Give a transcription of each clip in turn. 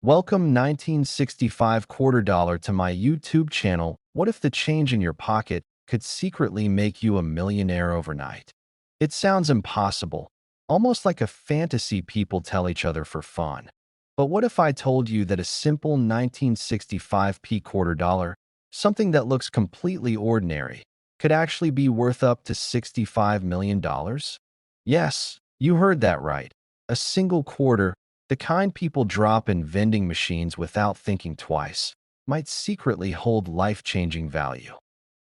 Welcome 1965 quarter dollar to my YouTube channel. What if the change in your pocket could secretly make you a millionaire overnight? It sounds impossible, almost like a fantasy people tell each other for fun. But what if I told you that a simple 1965p quarter dollar, something that looks completely ordinary, could actually be worth up to $65 million? Yes, you heard that right. A single quarter, the kind people drop in vending machines without thinking twice, might secretly hold life-changing value.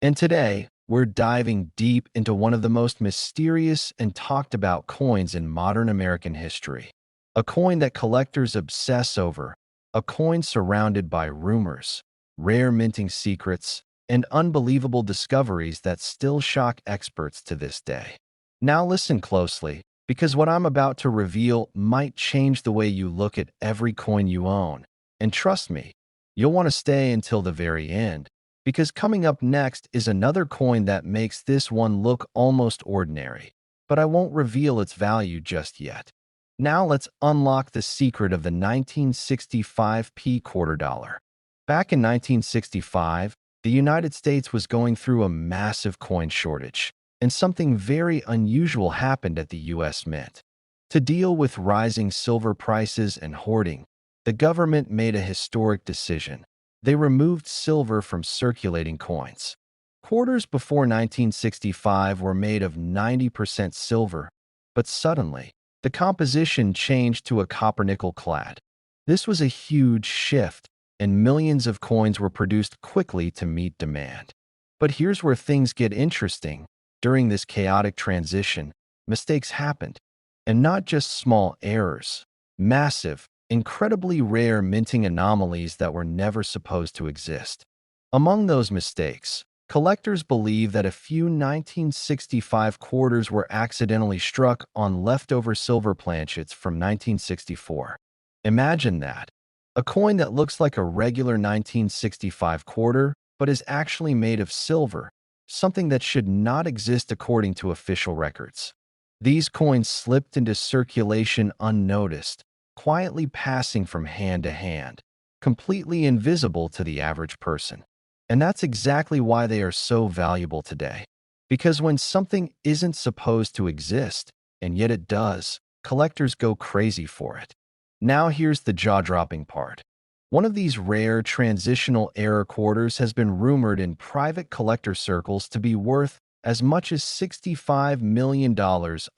And today, we're diving deep into one of the most mysterious and talked about coins in modern American history. A coin that collectors obsess over, a coin surrounded by rumors, rare minting secrets, and unbelievable discoveries that still shock experts to this day. Now listen closely, because what I'm about to reveal might change the way you look at every coin you own. And trust me, you'll want to stay until the very end, because coming up next is another coin that makes this one look almost ordinary, but I won't reveal its value just yet. Now let's unlock the secret of the 1965p quarter dollar. Back in 1965, the United States was going through a massive coin shortage, and something very unusual happened at the U.S. Mint. To deal with rising silver prices and hoarding, the government made a historic decision. They removed silver from circulating coins. Quarters before 1965 were made of 90% silver, but suddenly, the composition changed to a copper-nickel clad. This was a huge shift, and millions of coins were produced quickly to meet demand. But here's where things get interesting. During this chaotic transition, mistakes happened, and not just small errors, massive, incredibly rare minting anomalies that were never supposed to exist. Among those mistakes, collectors believe that a few 1965 quarters were accidentally struck on leftover silver planchets from 1964. Imagine that. A coin that looks like a regular 1965 quarter, but is actually made of silver, something that should not exist according to official records. These coins slipped into circulation unnoticed, quietly passing from hand to hand, completely invisible to the average person. And that's exactly why they are so valuable today. Because when something isn't supposed to exist, and yet it does, collectors go crazy for it. Now here's the jaw-dropping part. One of these rare transitional error quarters has been rumored in private collector circles to be worth as much as $65 million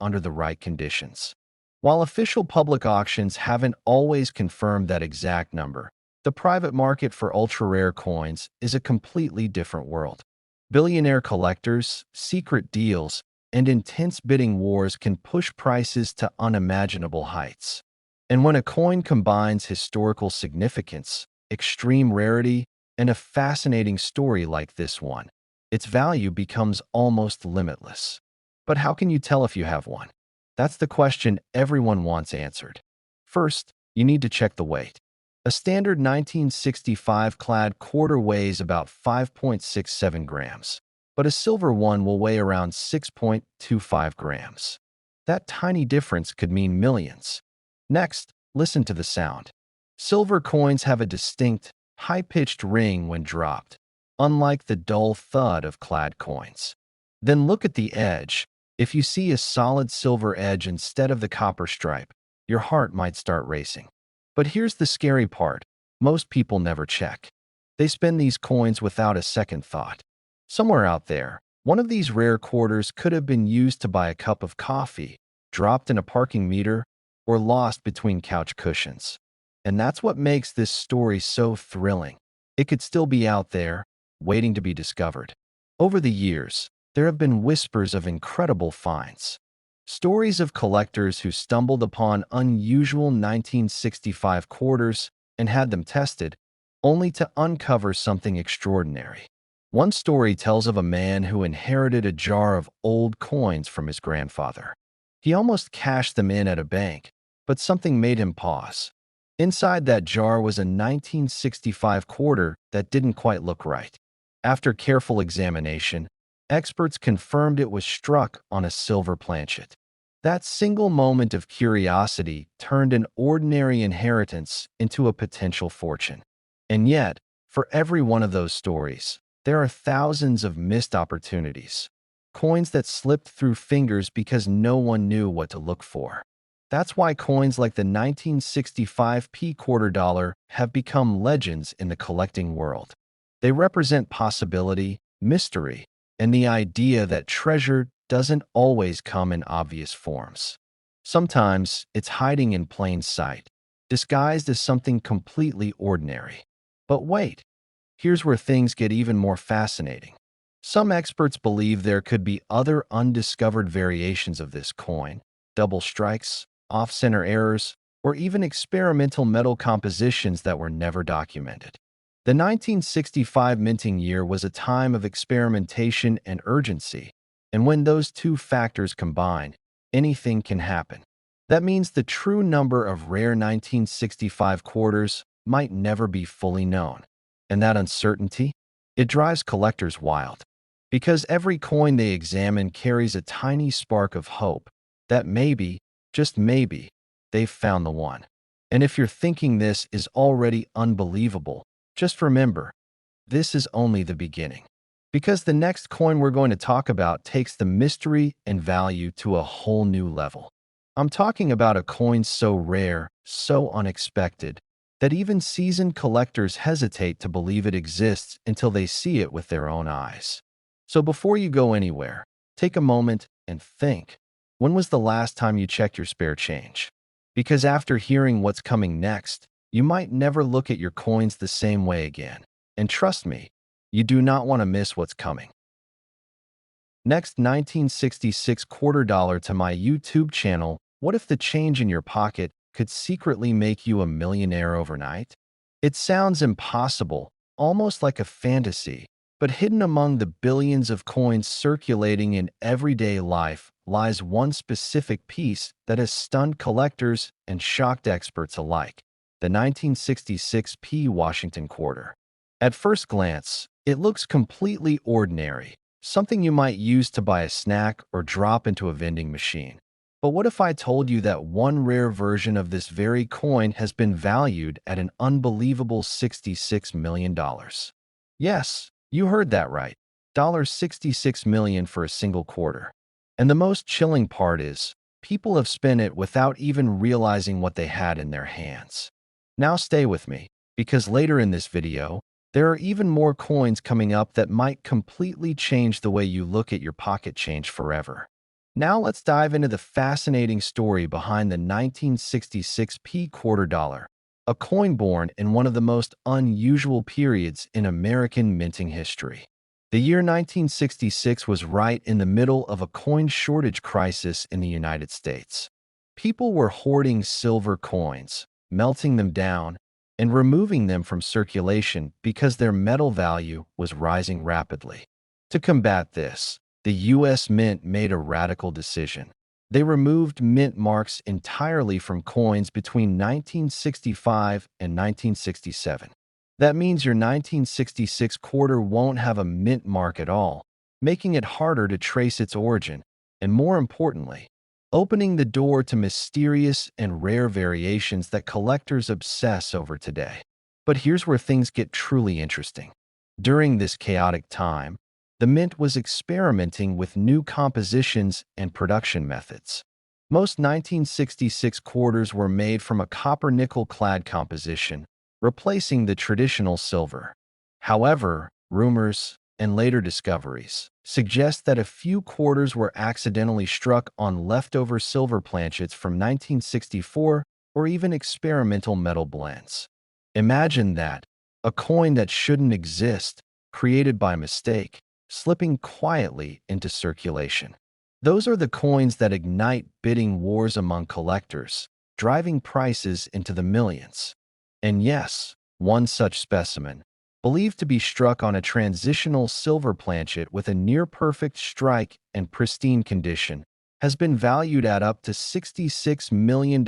under the right conditions. While official public auctions haven't always confirmed that exact number, the private market for ultra-rare coins is a completely different world. Billionaire collectors, secret deals, and intense bidding wars can push prices to unimaginable heights. And when a coin combines historical significance, extreme rarity, and a fascinating story like this one, its value becomes almost limitless. But how can you tell if you have one? That's the question everyone wants answered. First, you need to check the weight. A standard 1965 clad quarter weighs about 5.67 grams, but a silver one will weigh around 6.25 grams. That tiny difference could mean millions. Next, listen to the sound. Silver coins have a distinct, high-pitched ring when dropped, unlike the dull thud of clad coins. Then look at the edge. If you see a solid silver edge instead of the copper stripe, your heart might start racing. But here's the scary part. Most people never check. They spend these coins without a second thought. Somewhere out there, one of these rare quarters could have been used to buy a cup of coffee, dropped in a parking meter, or lost between couch cushions. And that's what makes this story so thrilling. It could still be out there, waiting to be discovered. Over the years, there have been whispers of incredible finds. Stories of collectors who stumbled upon unusual 1965 quarters and had them tested, only to uncover something extraordinary. One story tells of a man who inherited a jar of old coins from his grandfather. He almost cashed them in at a bank, but something made him pause. Inside that jar was a 1965 quarter that didn't quite look right. After careful examination, experts confirmed it was struck on a silver planchet. That single moment of curiosity turned an ordinary inheritance into a potential fortune. And yet, for every one of those stories, there are thousands of missed opportunities. Coins that slipped through fingers because no one knew what to look for. That's why coins like the 1965p quarter dollar have become legends in the collecting world. They represent possibility, mystery, and the idea that treasure doesn't always come in obvious forms. Sometimes it's hiding in plain sight, disguised as something completely ordinary. But wait, here's where things get even more fascinating. Some experts believe there could be other undiscovered variations of this coin, double strikes, off-center errors, or even experimental metal compositions that were never documented. The 1965 minting year was a time of experimentation and urgency, and when those two factors combine, anything can happen. That means the true number of rare 1965 quarters might never be fully known. And that uncertainty? It drives collectors wild. Because every coin they examine carries a tiny spark of hope that maybe, just maybe, they've found the one. And if you're thinking this is already unbelievable, just remember, this is only the beginning. Because the next coin we're going to talk about takes the mystery and value to a whole new level. I'm talking about a coin so rare, so unexpected, that even seasoned collectors hesitate to believe it exists until they see it with their own eyes. So before you go anywhere, take a moment and think, when was the last time you checked your spare change? Because after hearing what's coming next, you might never look at your coins the same way again. And trust me, you do not want to miss what's coming. Next, 1966 quarter dollar to my YouTube channel. What if the change in your pocket could secretly make you a millionaire overnight? It sounds impossible, almost like a fantasy, but hidden among the billions of coins circulating in everyday life lies one specific piece that has stunned collectors and shocked experts alike: the 1966p Washington quarter. At first glance, it looks completely ordinary, something you might use to buy a snack or drop into a vending machine. But what if I told you that one rare version of this very coin has been valued at an unbelievable $66 million? Yes, you heard that right. $66 million for a single quarter. And the most chilling part is, people have spent it without even realizing what they had in their hands. Now stay with me, because later in this video, there are even more coins coming up that might completely change the way you look at your pocket change forever. Now let's dive into the fascinating story behind the 1966p quarter dollar, a coin born in one of the most unusual periods in American minting history. The year 1966 was right in the middle of a coin shortage crisis in the United States. People were hoarding silver coins, melting them down, and removing them from circulation because their metal value was rising rapidly. To combat this, the U.S. Mint made a radical decision. They removed mint marks entirely from coins between 1965 and 1967. That means your 1966 quarter won't have a mint mark at all, making it harder to trace its origin, and more importantly, opening the door to mysterious and rare variations that collectors obsess over today. But here's where things get truly interesting. During this chaotic time, the Mint was experimenting with new compositions and production methods. Most 1966 quarters were made from a copper-nickel clad composition, replacing the traditional silver. However, rumors and later discoveries suggest that a few quarters were accidentally struck on leftover silver planchets from 1964 or even experimental metal blends. Imagine that, a coin that shouldn't exist, created by mistake, slipping quietly into circulation. Those are the coins that ignite bidding wars among collectors, driving prices into the millions. And yes, one such specimen, believed to be struck on a transitional silver planchet with a near-perfect strike and pristine condition, has been valued at up to $66 million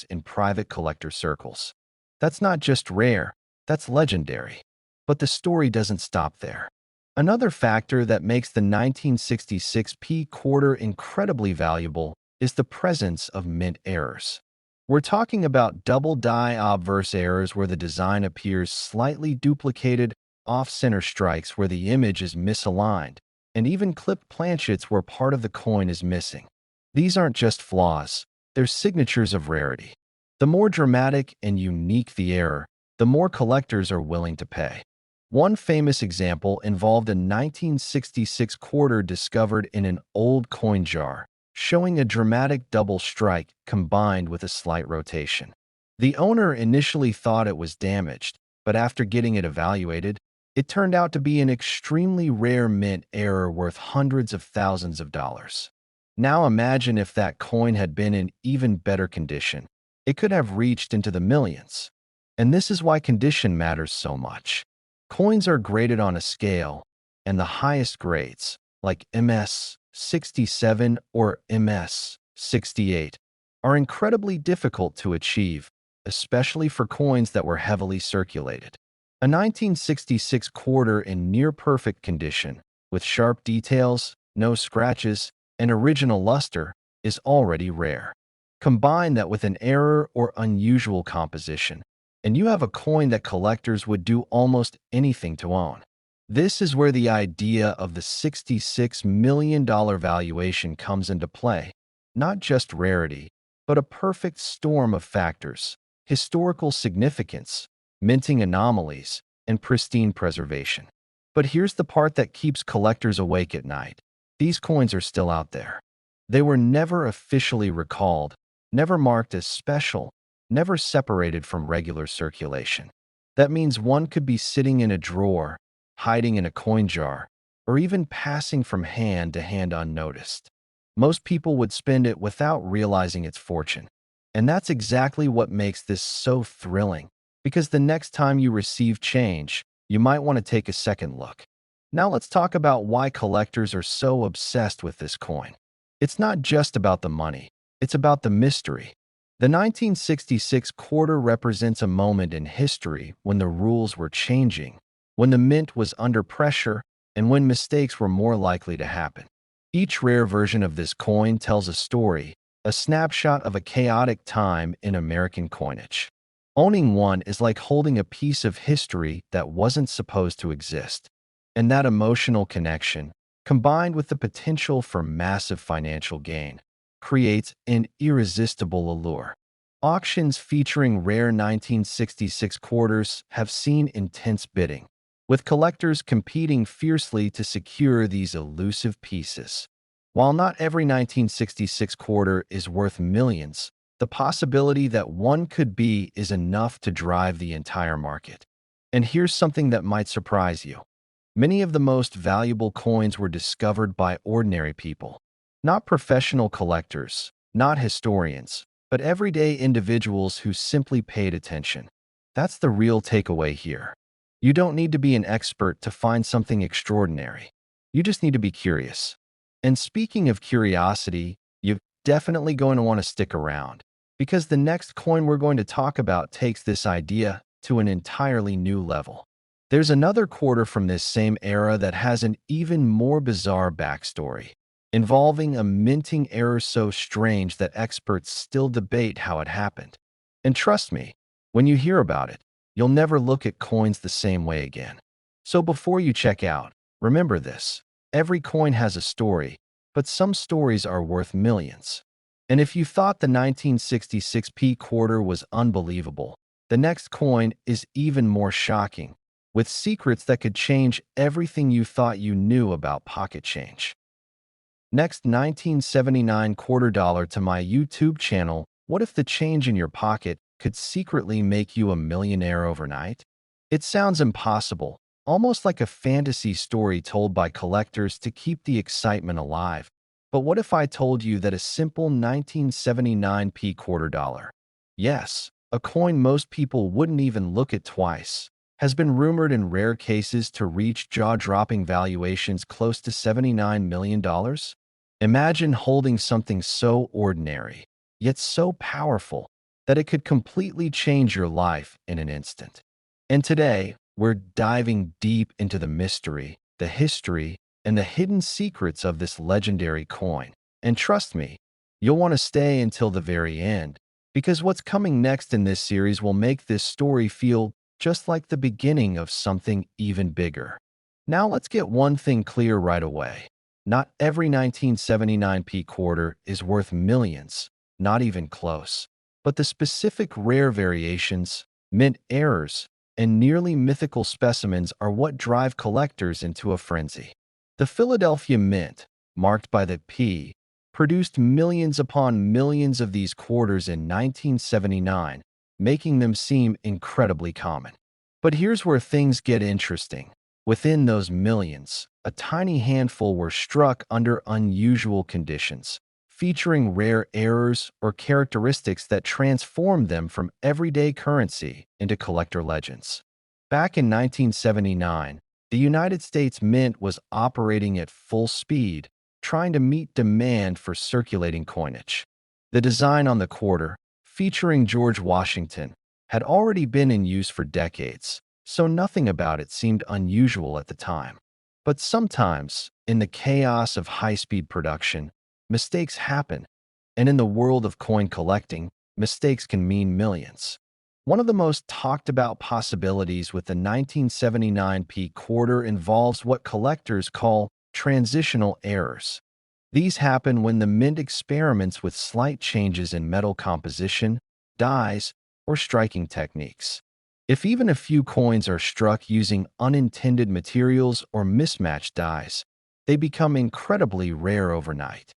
in private collector circles. That's not just rare, that's legendary. But the story doesn't stop there. Another factor that makes the 1966p quarter incredibly valuable is the presence of mint errors. We're talking about double die obverse errors where the design appears slightly duplicated, off-center strikes where the image is misaligned, and even clipped planchets where part of the coin is missing. These aren't just flaws, they're signatures of rarity. The more dramatic and unique the error, the more collectors are willing to pay. One famous example involved a 1966 quarter discovered in an old coin jar, showing a dramatic double strike combined with a slight rotation. The owner initially thought it was damaged, but after getting it evaluated, it turned out to be an extremely rare mint error worth hundreds of thousands of dollars. Now imagine if that coin had been in even better condition. It could have reached into the millions. And this is why condition matters so much. Coins are graded on a scale, and the highest grades, like MS 67 or MS 68, are incredibly difficult to achieve, especially for coins that were heavily circulated. A 1966 quarter in near-perfect condition, with sharp details, no scratches, and original luster, is already rare. Combine that with an error or unusual composition, and you have a coin that collectors would do almost anything to own. This is where the idea of the $66 million valuation comes into play. Not just rarity, but a perfect storm of factors: historical significance, minting anomalies, and pristine preservation. But here's the part that keeps collectors awake at night. These coins are still out there. They were never officially recalled, never marked as special, never separated from regular circulation. That means one could be sitting in a drawer, hiding in a coin jar, or even passing from hand to hand unnoticed. Most people would spend it without realizing its fortune. And that's exactly what makes this so thrilling, because the next time you receive change, you might want to take a second look. Now let's talk about why collectors are so obsessed with this coin. It's not just about the money, it's about the mystery. The 1966 quarter represents a moment in history when the rules were changing, when the mint was under pressure, and when mistakes were more likely to happen. Each rare version of this coin tells a story, a snapshot of a chaotic time in American coinage. Owning one is like holding a piece of history that wasn't supposed to exist. And that emotional connection, combined with the potential for massive financial gain, creates an irresistible allure. Auctions featuring rare 1966 quarters have seen intense bidding, with collectors competing fiercely to secure these elusive pieces. While not every 1966 quarter is worth millions, the possibility that one could be is enough to drive the entire market. And here's something that might surprise you. Many of the most valuable coins were discovered by ordinary people. Not professional collectors, not historians, but everyday individuals who simply paid attention. That's the real takeaway here. You don't need to be an expert to find something extraordinary. You just need to be curious. And speaking of curiosity, you're definitely going to want to stick around, because the next coin we're going to talk about takes this idea to an entirely new level. There's another quarter from this same era that has an even more bizarre backstory, involving a minting error so strange that experts still debate how it happened. And trust me, when you hear about it, you'll never look at coins the same way again. So before you check out, remember this: every coin has a story, but some stories are worth millions. And if you thought the 1966 P quarter was unbelievable, the next coin is even more shocking, with secrets that could change everything you thought you knew about pocket change. Next, 1979 quarter dollar to my YouTube channel. What if the change in your pocket could secretly make you a millionaire overnight? It sounds impossible, almost like a fantasy story told by collectors to keep the excitement alive. But what if I told you that a simple 1979 P quarter dollar, yes, a coin most people wouldn't even look at twice, has been rumored in rare cases to reach jaw-dropping valuations close to $79 million? Imagine holding something so ordinary, yet so powerful, that it could completely change your life in an instant. And today, we're diving deep into the mystery, the history, and the hidden secrets of this legendary coin. And trust me, You'll want to stay until the very end, because what's coming next in this series will make this story feel just like the beginning of something even bigger. Now let's get one thing clear right away. Not every 1979p quarter is worth millions, not even close. But the specific rare variations, mint errors, and nearly mythical specimens are what drive collectors into a frenzy. The Philadelphia Mint, marked by the P, produced millions upon millions of these quarters in 1979, making them seem incredibly common. But here's where things get interesting. Within those millions, a tiny handful were struck under unusual conditions, featuring rare errors or characteristics that transformed them from everyday currency into collector legends. Back in 1979, the United States Mint was operating at full speed, trying to meet demand for circulating coinage. The design on the quarter, featuring George Washington, had already been in use for decades, so nothing about it seemed unusual at the time. But sometimes, in the chaos of high-speed production, mistakes happen, and in the world of coin collecting, mistakes can mean millions. One of the most talked about possibilities with the 1979p quarter involves what collectors call transitional errors. These happen when the mint experiments with slight changes in metal composition, dyes, or striking techniques. If even a few coins are struck using unintended materials or mismatched dyes, they become incredibly rare overnight.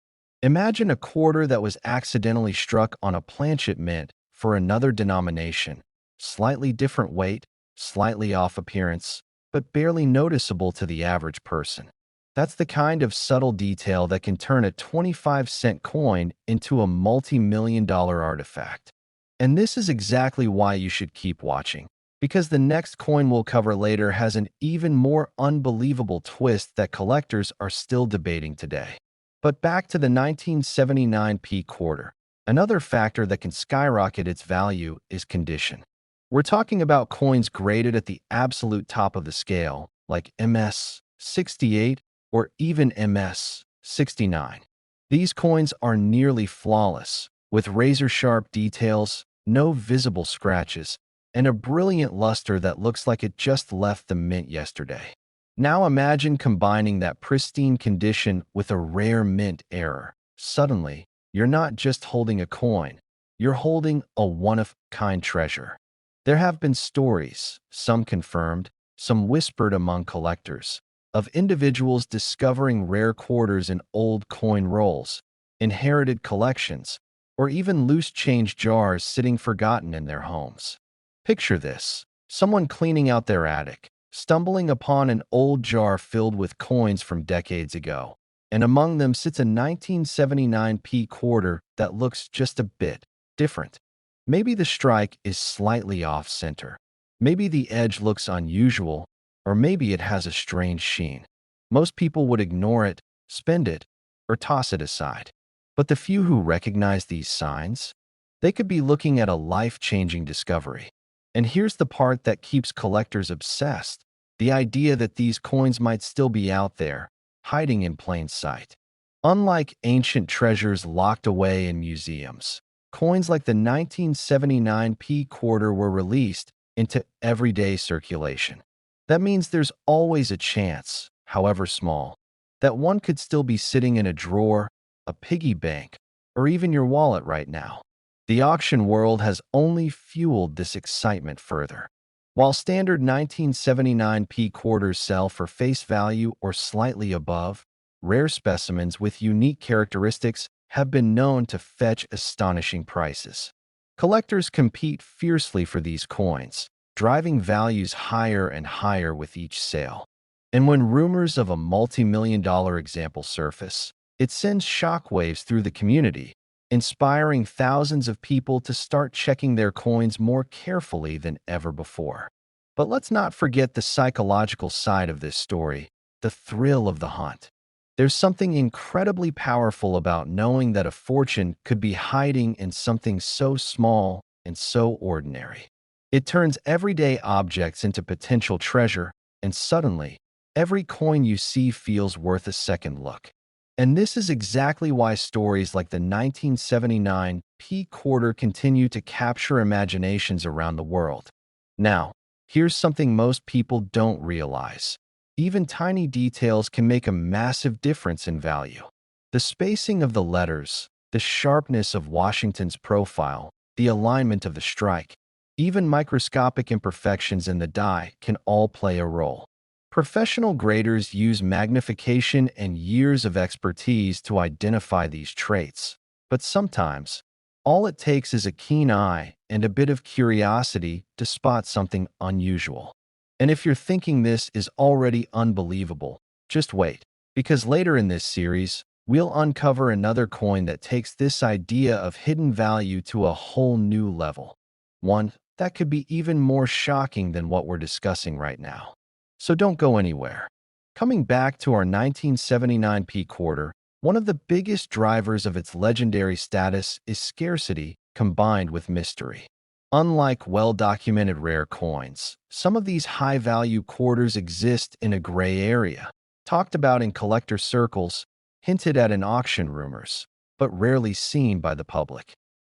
Imagine a quarter that was accidentally struck on a planchet mint for another denomination, slightly different weight, slightly off appearance, but barely noticeable to the average person. That's the kind of subtle detail that can turn a 25-cent coin into a multi-million-dollar artifact. And this is exactly why you should keep watching, because the next coin we'll cover later has an even more unbelievable twist that collectors are still debating today. But back to the 1979p quarter. Another factor that can skyrocket its value is condition. We're talking about coins graded at the absolute top of the scale, like MS 68 or even MS 69. These coins are nearly flawless, with razor-sharp details, no visible scratches, and a brilliant luster that looks like it just left the mint yesterday. Now imagine combining that pristine condition with a rare mint error. Suddenly, you're not just holding a coin, you're holding a one-of-a-kind treasure. There have been stories, some confirmed, some whispered among collectors, of individuals discovering rare quarters in old coin rolls, inherited collections, or even loose change jars sitting forgotten in their homes. Picture this: someone cleaning out their attic, stumbling upon an old jar filled with coins from decades ago, and among them sits a 1979p quarter that looks just a bit different. Maybe the strike is slightly off-center. Maybe the edge looks unusual, or maybe it has a strange sheen. Most people would ignore it, spend it, or toss it aside. But the few who recognize these signs, they could be looking at a life-changing discovery. And here's the part that keeps collectors obsessed: the idea that these coins might still be out there, hiding in plain sight. Unlike ancient treasures locked away in museums, coins like the 1979p quarter were released into everyday circulation. That means there's always a chance, however small, that one could still be sitting in a drawer, a piggy bank, or even your wallet right now. The auction world has only fueled this excitement further. While standard 1979p quarters sell for face value or slightly above, rare specimens with unique characteristics have been known to fetch astonishing prices. Collectors compete fiercely for these coins, driving values higher and higher with each sale. And when rumors of a multi-million-dollar example surface, it sends shockwaves through the community, inspiring thousands of people to start checking their coins more carefully than ever before. But let's not forget the psychological side of this story, the thrill of the hunt. There's something incredibly powerful about knowing that a fortune could be hiding in something so small and so ordinary. It turns everyday objects into potential treasure, and suddenly, every coin you see feels worth a second look. And this is exactly why stories like the 1979 P quarter continue to capture imaginations around the world. Now, here's something most people don't realize. Even tiny details can make a massive difference in value. The spacing of the letters, the sharpness of Washington's profile, the alignment of the strike, even microscopic imperfections in the die can all play a role. Professional graders use magnification and years of expertise to identify these traits, but sometimes, all it takes is a keen eye and a bit of curiosity to spot something unusual. And if you're thinking this is already unbelievable, just wait, because later in this series, we'll uncover another coin that takes this idea of hidden value to a whole new level. One that could be even more shocking than what we're discussing right now. So don't go anywhere. Coming back to our 1979 P quarter, one of the biggest drivers of its legendary status is scarcity combined with mystery. Unlike well-documented rare coins, some of these high-value quarters exist in a gray area, talked about in collector circles, hinted at in auction rumors, but rarely seen by the public.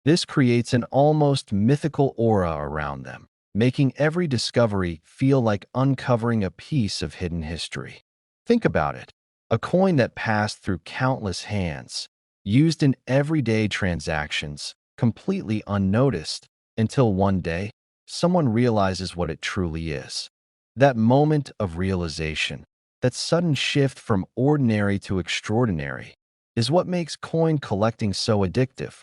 This creates an almost mythical aura around them, making every discovery feel like uncovering a piece of hidden history. Think about it. A coin that passed through countless hands, used in everyday transactions, completely unnoticed, until one day, someone realizes what it truly is. That moment of realization, that sudden shift from ordinary to extraordinary, is what makes coin collecting so addictive.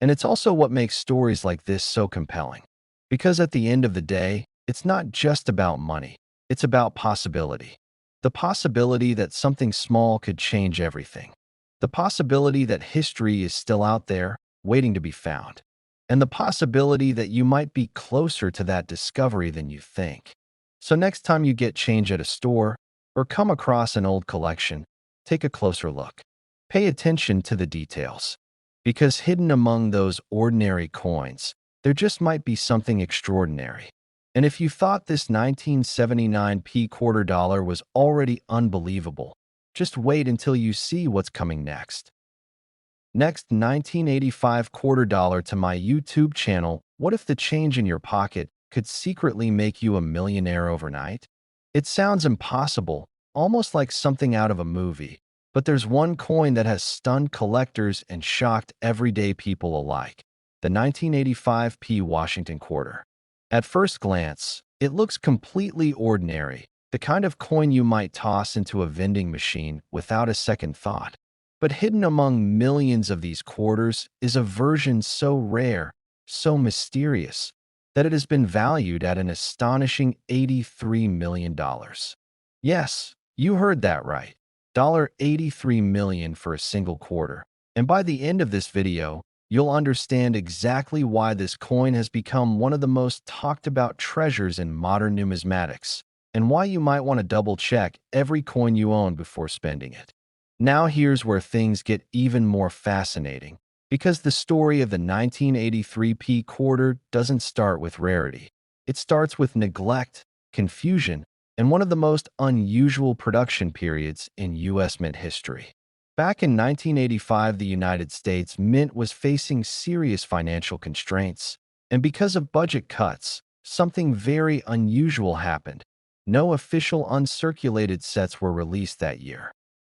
And it's also what makes stories like this so compelling. Because at the end of the day, it's not just about money, it's about possibility. The possibility that something small could change everything. The possibility that history is still out there, waiting to be found. And the possibility that you might be closer to that discovery than you think. So next time you get change at a store or come across an old collection, take a closer look. Pay attention to the details. Because hidden among those ordinary coins, there just might be something extraordinary. And if you thought this 1979 P quarter dollar was already unbelievable, just wait until you see what's coming next. Next, 1985 quarter dollar to my YouTube channel. What if the change in your pocket could secretly make you a millionaire overnight? It sounds impossible, almost like something out of a movie. But there's one coin that has stunned collectors and shocked everyday people alike. The 1985 P Washington quarter. At first glance, it looks completely ordinary, the kind of coin you might toss into a vending machine without a second thought. But hidden among millions of these quarters is a version so rare, so mysterious, that it has been valued at an astonishing $83 million. Yes, you heard that right. $83 million for a single quarter. And by the end of this video, you'll understand exactly why this coin has become one of the most talked about treasures in modern numismatics, and why you might want to double-check every coin you own before spending it. Now here's where things get even more fascinating, because the story of the 1983 P quarter doesn't start with rarity. It starts with neglect, confusion, and one of the most unusual production periods in U.S. mint history. Back in 1985, the United States Mint was facing serious financial constraints, and because of budget cuts, something very unusual happened. No official uncirculated sets were released that year.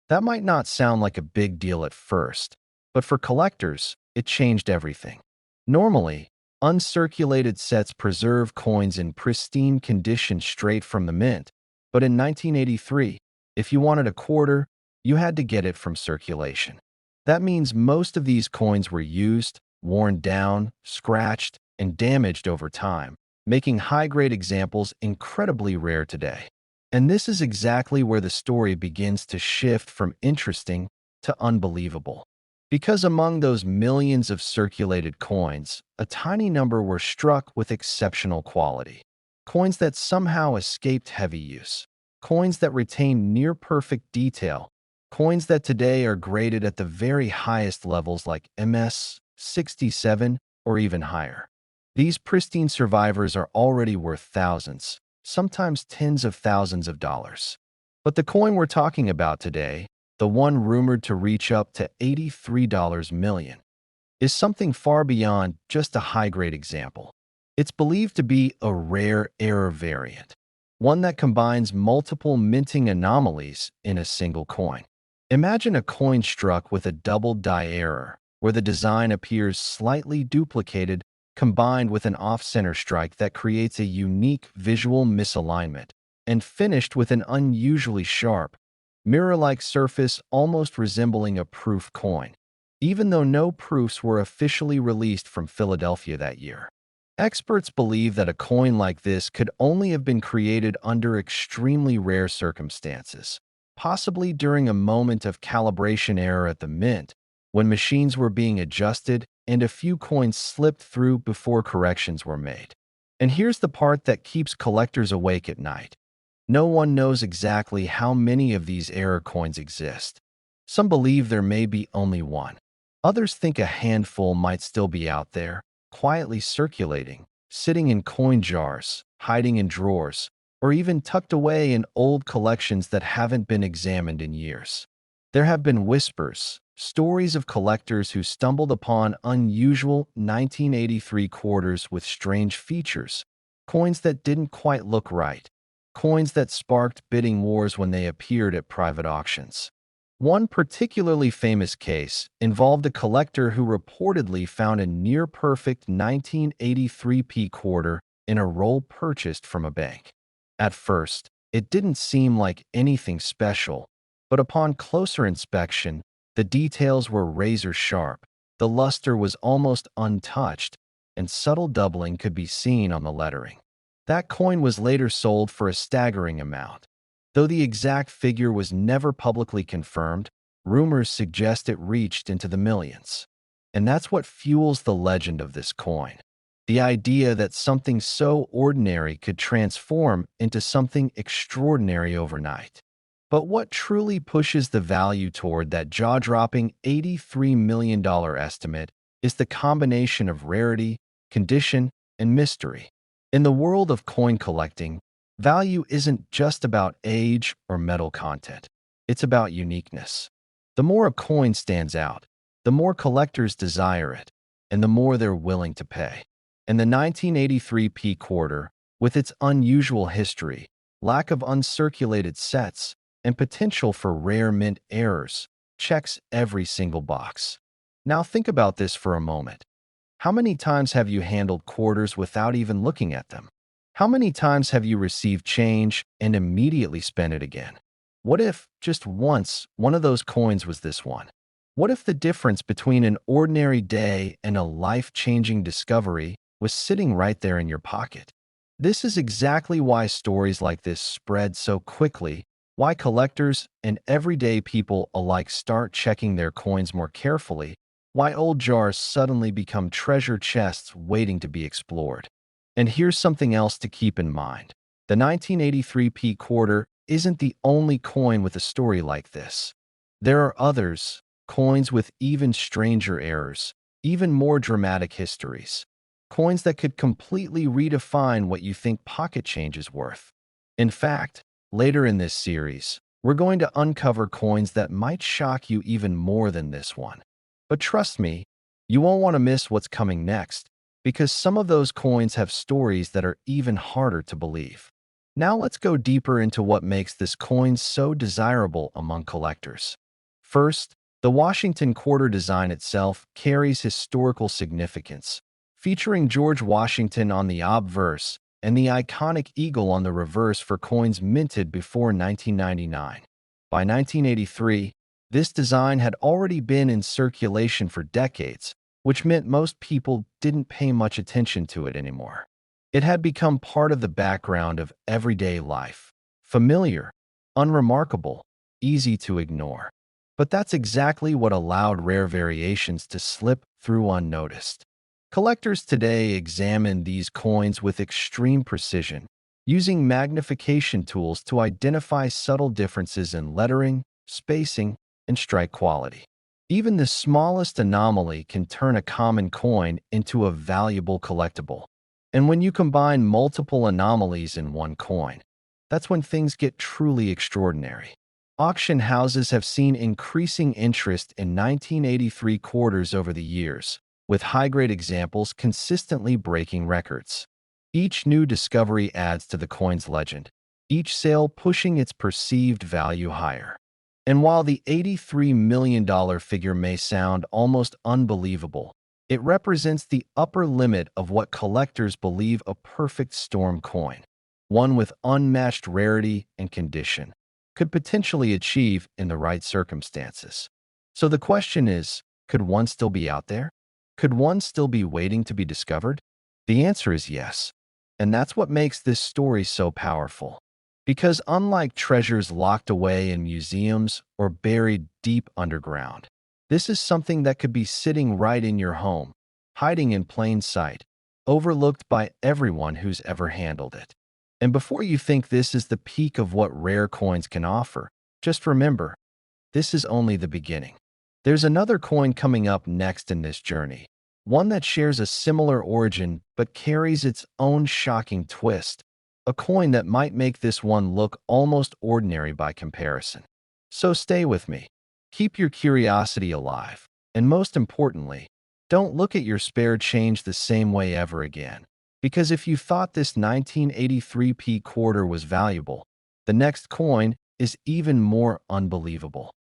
That might not sound like a big deal at first, but for collectors, it changed everything. Normally, uncirculated sets preserve coins in pristine condition straight from the mint, but in 1983, if you wanted a quarter, you had to get it from circulation. That means most of these coins were used, worn down, scratched, and damaged over time, making high-grade examples incredibly rare today. And this is exactly where the story begins to shift from interesting to unbelievable. Because among those millions of circulated coins, a tiny number were struck with exceptional quality. Coins that somehow escaped heavy use. Coins that retained near-perfect detail. Coins that today are graded at the very highest levels like MS, 67, or even higher. These pristine survivors are already worth thousands, sometimes tens of thousands of dollars. But the coin we're talking about today, the one rumored to reach up to $83 million, is something far beyond just a high-grade example. It's believed to be a rare error variant, one that combines multiple minting anomalies in a single coin. Imagine a coin struck with a double die error, where the design appears slightly duplicated combined with an off-center strike that creates a unique visual misalignment, and finished with an unusually sharp, mirror-like surface almost resembling a proof coin, even though no proofs were officially released from Philadelphia that year. Experts believe that a coin like this could only have been created under extremely rare circumstances, possibly during a moment of calibration error at the mint, when machines were being adjusted and a few coins slipped through before corrections were made. And here's the part that keeps collectors awake at night. No one knows exactly how many of these error coins exist. Some believe there may be only one. Others think a handful might still be out there, quietly circulating, sitting in coin jars, hiding in drawers, or even tucked away in old collections that haven't been examined in years. There have been whispers, stories of collectors who stumbled upon unusual 1983 quarters with strange features, coins that didn't quite look right, coins that sparked bidding wars when they appeared at private auctions. One particularly famous case involved a collector who reportedly found a near-perfect 1983 P quarter in a roll purchased from a bank. At first, it didn't seem like anything special, but upon closer inspection, the details were razor-sharp, the luster was almost untouched, and subtle doubling could be seen on the lettering. That coin was later sold for a staggering amount. Though the exact figure was never publicly confirmed, rumors suggest it reached into the millions. And that's what fuels the legend of this coin. The idea that something so ordinary could transform into something extraordinary overnight. But what truly pushes the value toward that jaw-dropping $83 million estimate is the combination of rarity, condition, and mystery. In the world of coin collecting, value isn't just about age or metal content. It's about uniqueness. The more a coin stands out, the more collectors desire it, and the more they're willing to pay. And the 1983 P quarter, with its unusual history, lack of uncirculated sets, and potential for rare mint errors, checks every single box. Now think about this for a moment. How many times have you handled quarters without even looking at them? How many times have you received change and immediately spent it again? What if, just once, one of those coins was this one? What if the difference between an ordinary day and a life-changing discovery was sitting right there in your pocket? This is exactly why stories like this spread so quickly, why collectors and everyday people alike start checking their coins more carefully, why old jars suddenly become treasure chests waiting to be explored. And here's something else to keep in mind. The 1983 P quarter isn't the only coin with a story like this. There are others, coins with even stranger errors, even more dramatic histories. Coins that could completely redefine what you think pocket change is worth. In fact, later in this series, we're going to uncover coins that might shock you even more than this one. But trust me, you won't want to miss what's coming next, because some of those coins have stories that are even harder to believe. Now let's go deeper into what makes this coin so desirable among collectors. First, the Washington quarter design itself carries historical significance, featuring George Washington on the obverse and the iconic eagle on the reverse for coins minted before 1999. By 1983, this design had already been in circulation for decades, which meant most people didn't pay much attention to it anymore. It had become part of the background of everyday life, familiar, unremarkable, easy to ignore. But that's exactly what allowed rare variations to slip through unnoticed. Collectors today examine these coins with extreme precision, using magnification tools to identify subtle differences in lettering, spacing, and strike quality. Even the smallest anomaly can turn a common coin into a valuable collectible. And when you combine multiple anomalies in one coin, that's when things get truly extraordinary. Auction houses have seen increasing interest in 1983 quarters over the years, with high-grade examples consistently breaking records. Each new discovery adds to the coin's legend, each sale pushing its perceived value higher. And while the $83 million figure may sound almost unbelievable, it represents the upper limit of what collectors believe a perfect storm coin, one with unmatched rarity and condition, could potentially achieve in the right circumstances. So the question is, could one still be out there? Could one still be waiting to be discovered? The answer is yes. And that's what makes this story so powerful. Because unlike treasures locked away in museums or buried deep underground, this is something that could be sitting right in your home, hiding in plain sight, overlooked by everyone who's ever handled it. And before you think this is the peak of what rare coins can offer, just remember, this is only the beginning. There's another coin coming up next in this journey, one that shares a similar origin but carries its own shocking twist, a coin that might make this one look almost ordinary by comparison. So stay with me. Keep your curiosity alive. And most importantly, don't look at your spare change the same way ever again. Because if you thought this 1983p quarter was valuable, the next coin is even more unbelievable.